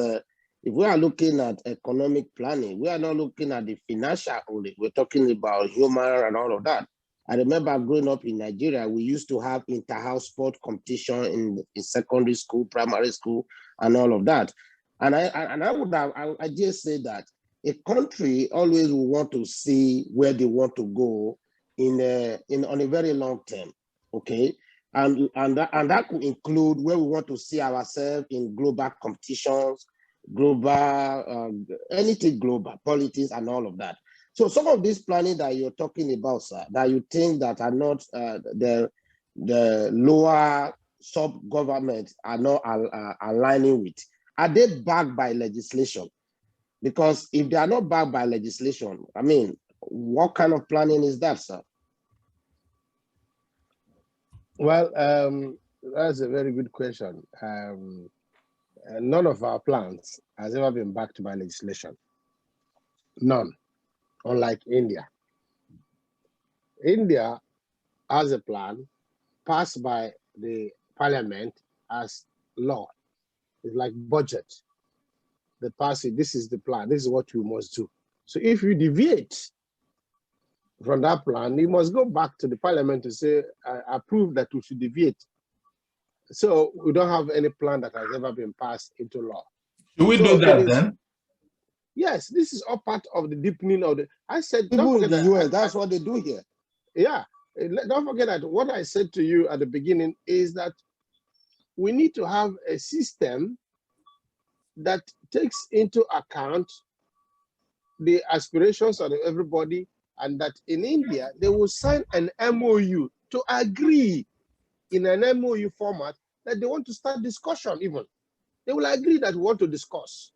if we are looking at economic planning, we are not looking at the financial only. We're talking about human and all of that. I remember growing up in Nigeria, we used to have inter-house sport competition in secondary school, primary school, and all of that. And I just say that a country always will want to see where they want to go on a very long term, okay? And that could include where we want to see ourselves in global competitions, global, anything global, politics and all of that. So some of this planning that you're talking about, sir, that you think that are not the lower sub-governments are not aligning with, are they backed by legislation? Because if they are not backed by legislation, I mean, what kind of planning is that, sir? Well, That's a very good question. None of our plans has ever been backed by legislation. None, unlike India. India has a plan passed by the parliament as law. It's like budget. They pass it, this is the plan, this is what you must do. So if you deviate from that plan, you must go back to the parliament to say, I approve that we should deviate. So we don't have any plan that has ever been passed into law. Should we do that then? Yes, this is all part of the deepening of the. I said, don't forget the US, that's what they do here. Yeah, don't forget that what I said to you at the beginning is that we need to have a system that takes into account the aspirations of everybody, and that in India, they will sign an MOU to agree in an MOU format that they want to start discussion even. They will agree that we want to discuss.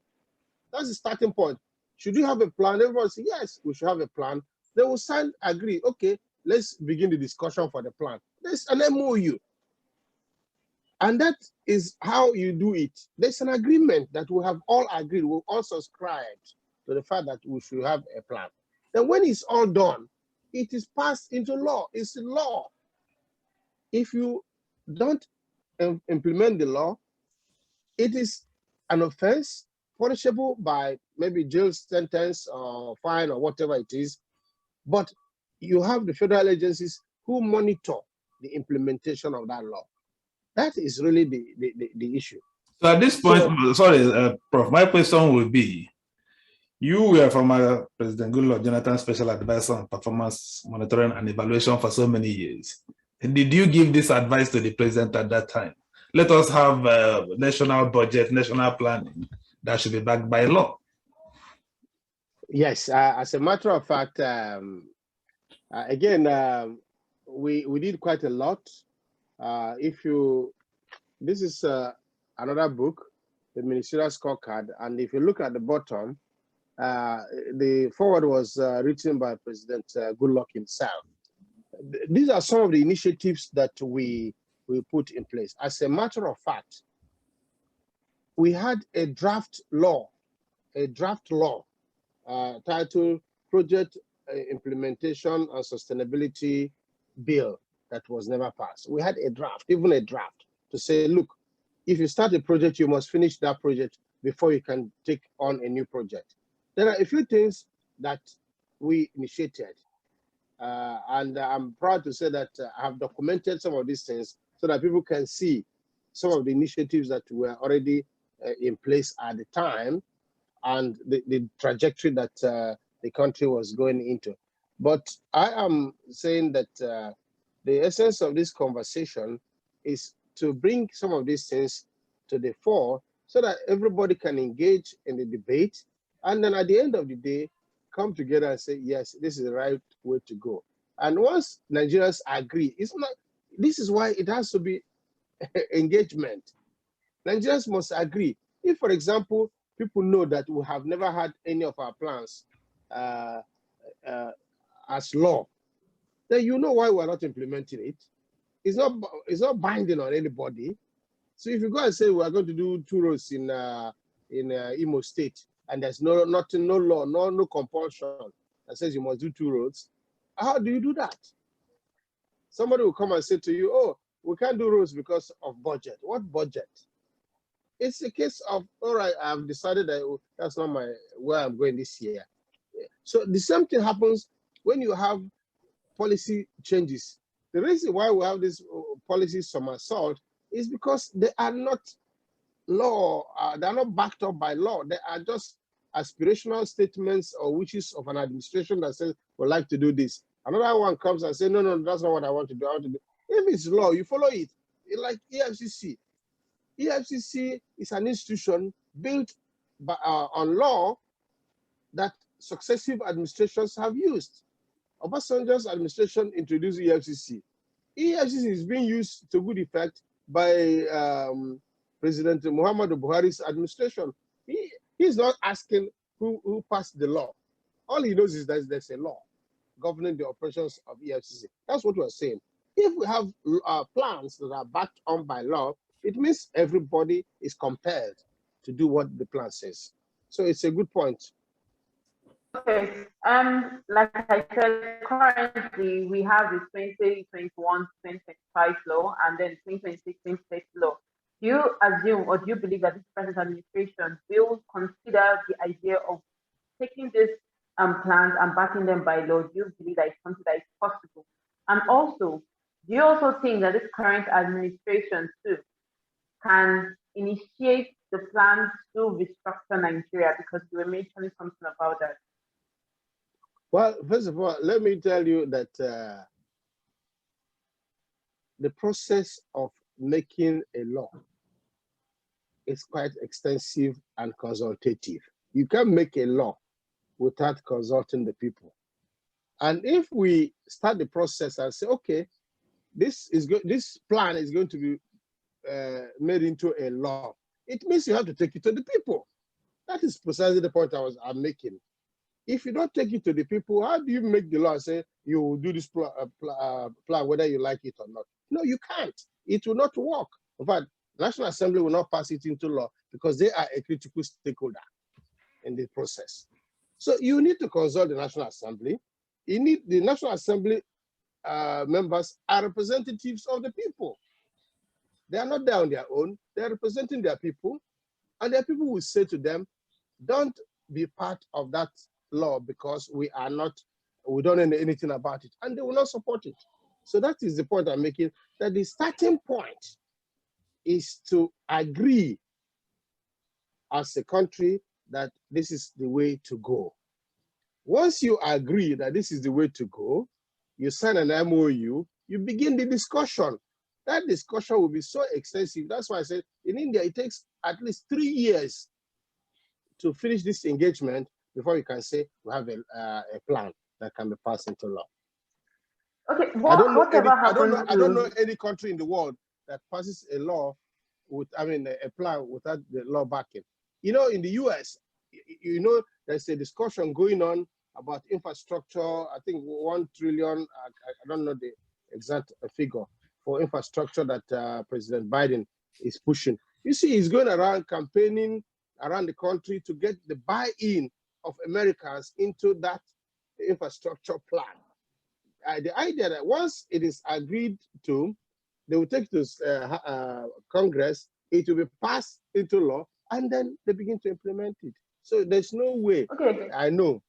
That's the starting point. Should you have a plan? Everyone say, yes, we should have a plan. They will sign, agree, okay, let's begin the discussion for the plan. There's an MOU. And that is how you do it. There's an agreement that we have all agreed, we all subscribed to the fact that we should have a plan. Then when it's all done, it is passed into law. It's law. If you don't implement the law, it is an offense punishable by maybe jail sentence or fine or whatever it is. But you have the federal agencies who monitor the implementation of that law. That is really the issue. So at this point, Prof, my question will be, you were former President Goodluck Jonathan's special advisor on performance monitoring and evaluation for so many years. Did you give this advice to the president at that time? Let us have national budget, national planning that should be backed by law. Yes, as a matter of fact, again, we did quite a lot. This is another book, the Ministerial Scorecard, and if you look at the bottom, the forward was written by President Goodluck himself. These are some of the initiatives that we put in place. As a matter of fact, we had a draft law titled Project Implementation and Sustainability Bill that was never passed. We had a draft, even a draft, to say, look, if you start a project, you must finish that project before you can take on a new project. There are a few things that we initiated, and I'm proud to say that I have documented some of these things so that people can see some of the initiatives that were already in place at the time and the trajectory that the country was going into. But I am saying that the essence of this conversation is to bring some of these things to the fore so that everybody can engage in the debate, and then at the end of the day, come together and say, yes, this is the right way to go. And once Nigerians agree, it's not, this is why it has to be engagement. Nigerians must agree. If, for example, people know that we have never had any of our plans as law, then you know why we're not implementing it. It's not binding on anybody. So if you go and say we are going to do 2 roads in Imo State, and there's no law, no compulsion that says you must do 2 roads, how do you do that? Somebody will come and say to you, oh, we can't do roads because of budget. What budget? It's a case of, all right, I've decided that that's not where I'm going this year. So the same thing happens when you have policy changes. The reason why we have this policy somersault is because they are not law, they are not backed up by law. They are just aspirational statements or wishes of an administration that says, we'd like to do this. Another one comes and says, no, that's not what I want to do. I want to do. If it's law, you follow it. It's like EFCC. EFCC is an institution built on law that successive administrations have used. Obasanjo's administration introduced EFCC. EFCC is being used to good effect by President Muhammadu Buhari's administration. He's not asking who passed the law. All he knows is that there's a law governing the operations of EFCC. That's what we're saying. If we have plans that are backed on by law, it means everybody is compelled to do what the plan says. So it's a good point. Okay. Like I said, currently we have the 2021, 2025 law, and then 2026, 2030 law. Do you assume or do you believe that this present administration will consider the idea of taking these plans and backing them by law? Do you believe that it's something that is possible? And also, do you also think that this current administration too can initiate the plans to restructure Nigeria? Because you were mentioning something about that. Well, first of all, let me tell you that the process of making a law is quite extensive and consultative. You can't make a law without consulting the people. And if we start the process and say, okay, this plan is going to be made into a law, it means you have to take it to the people. That is precisely the point I'm making. If you don't take it to the people, how do you make the law and say you will do this plan whether you like it or not? No, you can't. It will not work. In fact, National Assembly will not pass it into law because they are a critical stakeholder in the process. So you need to consult the National Assembly. You need the National Assembly members are representatives of the people. They are not there on their own. They are representing their people, and their people will say to them, "Don't be part of that law because we don't know anything about it," and they will not support it. So that is the point I'm making, that the starting point is to agree as a country that this is the way to go. Once you agree that this is the way to go, you sign an MOU, you begin the discussion. That discussion will be so extensive. That's why I said in India, it takes at least 3 years to finish this engagement before you can say we have a plan that can be passed into law. Okay, I don't know to... any country in the world that passes a law with, a plan without the law backing. You know, in the US, you know, there's a discussion going on about infrastructure. I think 1 trillion, I don't know the exact figure, for infrastructure that President Biden is pushing. You see, he's going around campaigning around the country to get the buy-in of Americans into that infrastructure plan. The idea that once it is agreed to, they will take this Congress, it will be passed into law, and then they begin to implement it. So there's no way, I know,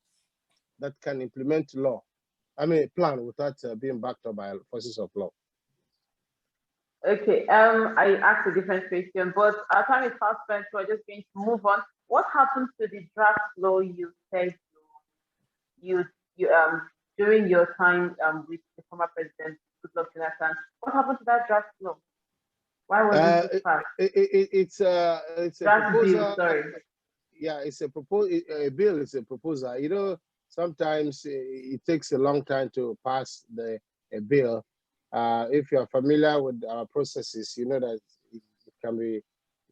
that can implement law, plan without being backed up by forces of law. Okay, I asked a different question, but our time is fast spent, so we're just going to move on. What happened to the draft law you said you during your time with the former president, Goodluck? What happened to that draft law? Why wasn't it passed? It's a proposal. Bill, sorry. Yeah, it's a bill. It's a proposal. You know, sometimes it takes a long time to pass a bill. If you are familiar with our processes, you know that it can be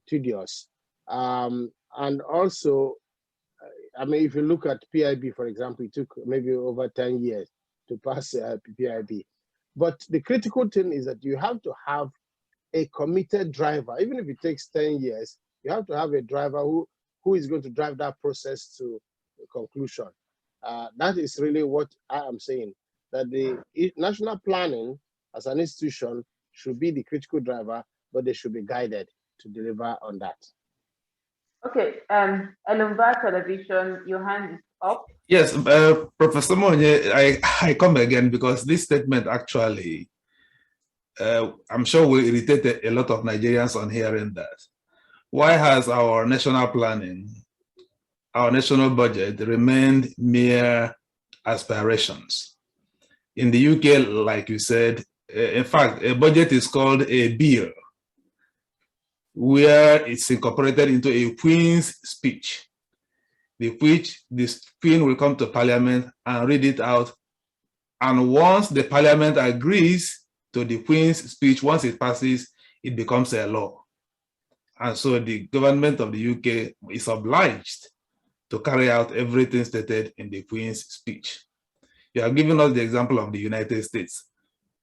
tedious. And also, if you look at PIB, for example, it took maybe over 10 years to pass PIB. But the critical thing is that you have to have a committed driver. Even if it takes 10 years, you have to have a driver who is going to drive that process to conclusion. That is really what I am saying, that the national planning as an institution should be the critical driver, but they should be guided to deliver on that. Okay, Elombah Television, your hand is up. Yes, Professor Monye, I come again because this statement actually, I'm sure will irritate a lot of Nigerians on hearing that. Why has our national planning, our national budget remained mere aspirations? In the UK, like you said, in fact, a budget is called a bill, where it's incorporated into a Queen's speech, which the Queen will come to Parliament and read it out. And once the Parliament agrees to the Queen's speech, once it passes, it becomes a law. And so the government of the UK is obliged to carry out everything stated in the Queen's speech. You have given us the example of the United States.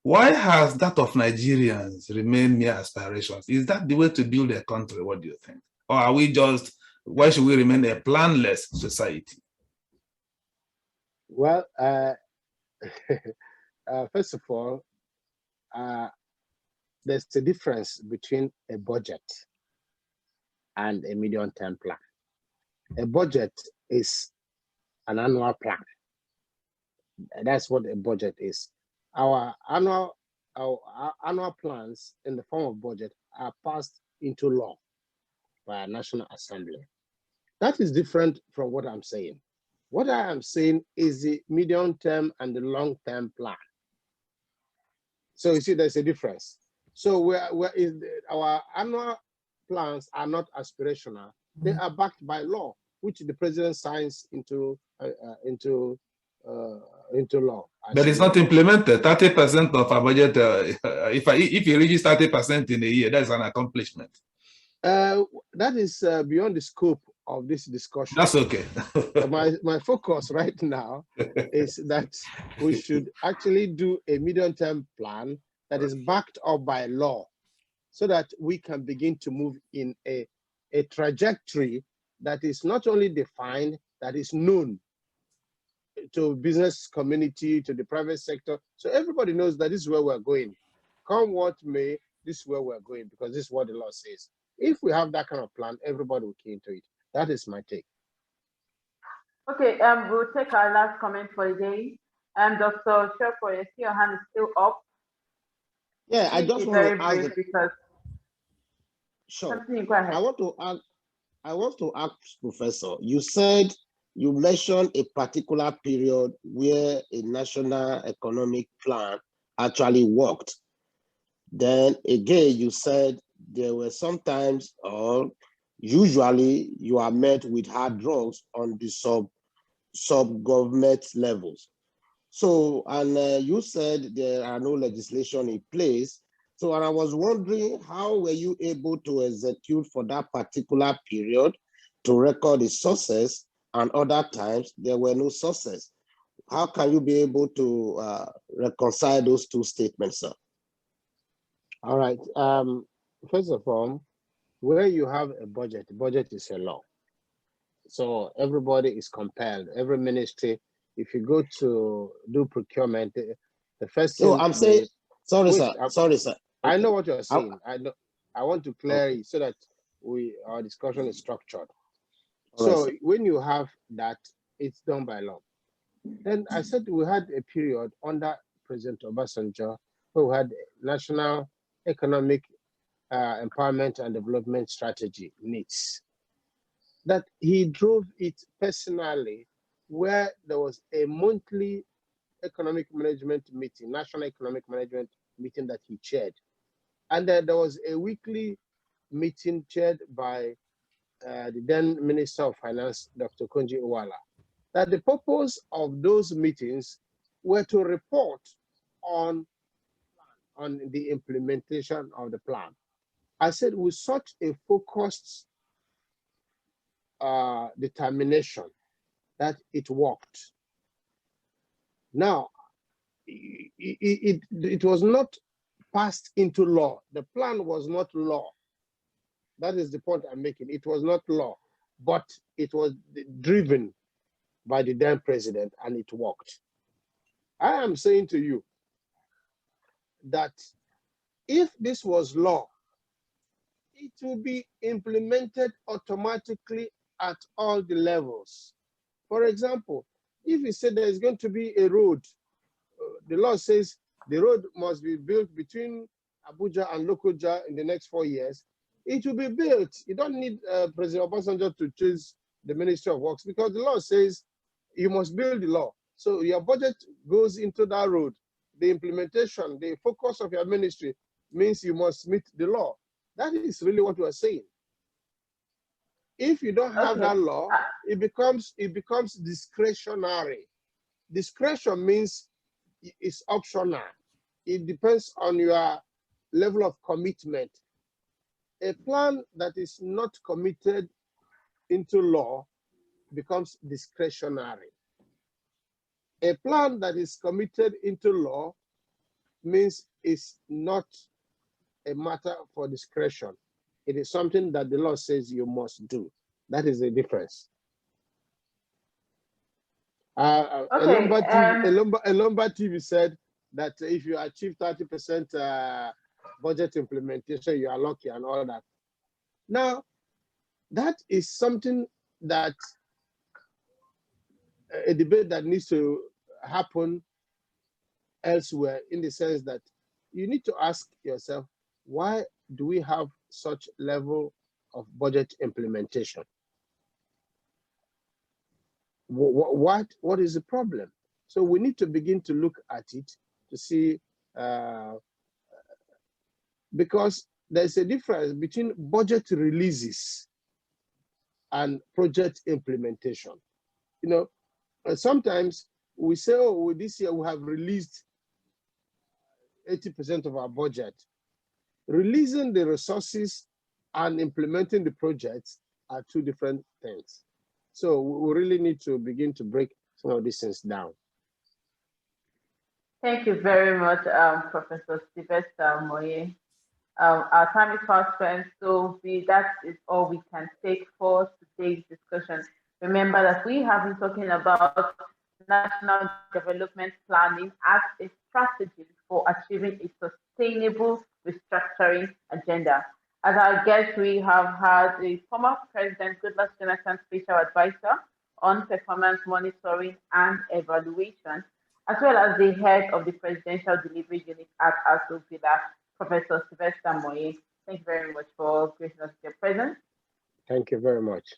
why has that of Nigerians remained mere aspirations? Is that the way to build a country? What do you think? Or are we just, why should we remain a planless society? Well, first of all, there's a difference between a budget and a medium-term plan. A budget is an annual plan. That's what a budget is. Our annual plans in the form of budget are passed into law by a National Assembly. That is different from what I'm saying. What I am saying is the medium-term and the long-term plan. So you see, there's a difference. So our annual plans are not aspirational; they are backed by law, which the president signs into law. But it's not implemented. 30% of our budget, if you reach 30% in a year, that's an accomplishment. That is beyond the scope of this discussion. That's okay. my focus right now is that we should actually do a medium-term plan that is backed up by law, so that we can begin to move in a trajectory that is not only defined, that is known to business community, to the private sector. So everybody knows that this is where we're going. Come what may, this is where we're going, because this is what the law says. If we have that kind of plan, everybody will key into it. That is my take. Okay, we'll take our last comment for the day. Dr. Shoko, I see your hand is still up. Yeah, I just want to ask because sure. Continue, go ahead. I want to ask Professor, you mentioned a particular period where a national economic plan actually worked. Then again, you said there were sometimes, or usually, you are met with hard drugs on the sub-government levels. So, and you said there are no legislation in place. So, and I was wondering, how were you able to execute for that particular period to record the success, and other times there were no success? How can you be able to reconcile those two statements, sir? All right. First of all, where you have a budget is a law. So everybody is compelled, every ministry, if you go to do procurement, the first thing. No, I'm saying, sorry, sir. Okay. I know what you're saying. I want to clear it so that our discussion is structured. So when you have that, it's done by law. Then I said we had a period under President Obasanjo where we had National Economic Empowerment and Development Strategy, NEETS, that he drove it personally, where there was a monthly economic management meeting, National Economic Management meeting that he chaired. And then there was a weekly meeting chaired by the then Minister of Finance, Dr. Konji Iweala. That the purpose of those meetings were to report on the implementation of the plan. I said with such a focused determination that it worked. Now, it was not passed into law. The plan was not law. That is the point I'm making. It was not law, but it was driven by the then president, and it worked. I am saying to you that if this was law, it will be implemented automatically at all the levels. For example, if you say there is going to be a road, the law says the road must be built between Abuja and Lokoja in the next 4 years, it will be built. You don't need President Obasanjo to choose the Ministry of Works, because the law says you must build the law. So your budget goes into that road. The implementation, the focus of your ministry means you must meet the law. That is really what we are saying. If you don't have that law, it becomes discretionary. Discretion means it's optional. It depends on your level of commitment. A plan that is not committed into law becomes discretionary. A plan that is committed into law means it's not a matter for discretion. It is something that the law says you must do. That is the difference. Elombah TV said that if you achieve 30% budget implementation, you are lucky and all that. Now, that is something that a debate that needs to happen elsewhere, in the sense that you need to ask yourself, why do we have such level of budget implementation? What is the problem? So we need to begin to look at it to see, because there's a difference between budget releases and project implementation. You know, sometimes we say, oh, this year we have released 80% of our budget. Releasing the resources and implementing the projects are two different things. So we really need to begin to break some of these things down. Thank you very much, Professor Sylvester Monye. Our time is fast spent, so that is all we can take for today's discussion. Remember that we have been talking about national development planning as a strategy for achieving a sustainable restructuring agenda. As our guest, we have had the former President Goodluck Special Advisor on performance monitoring and evaluation, as well as the head of the Presidential Delivery Unit at ASU Villa, Professor Sylvester Monye. Thank you very much for gracing us with your presence. Thank you very much.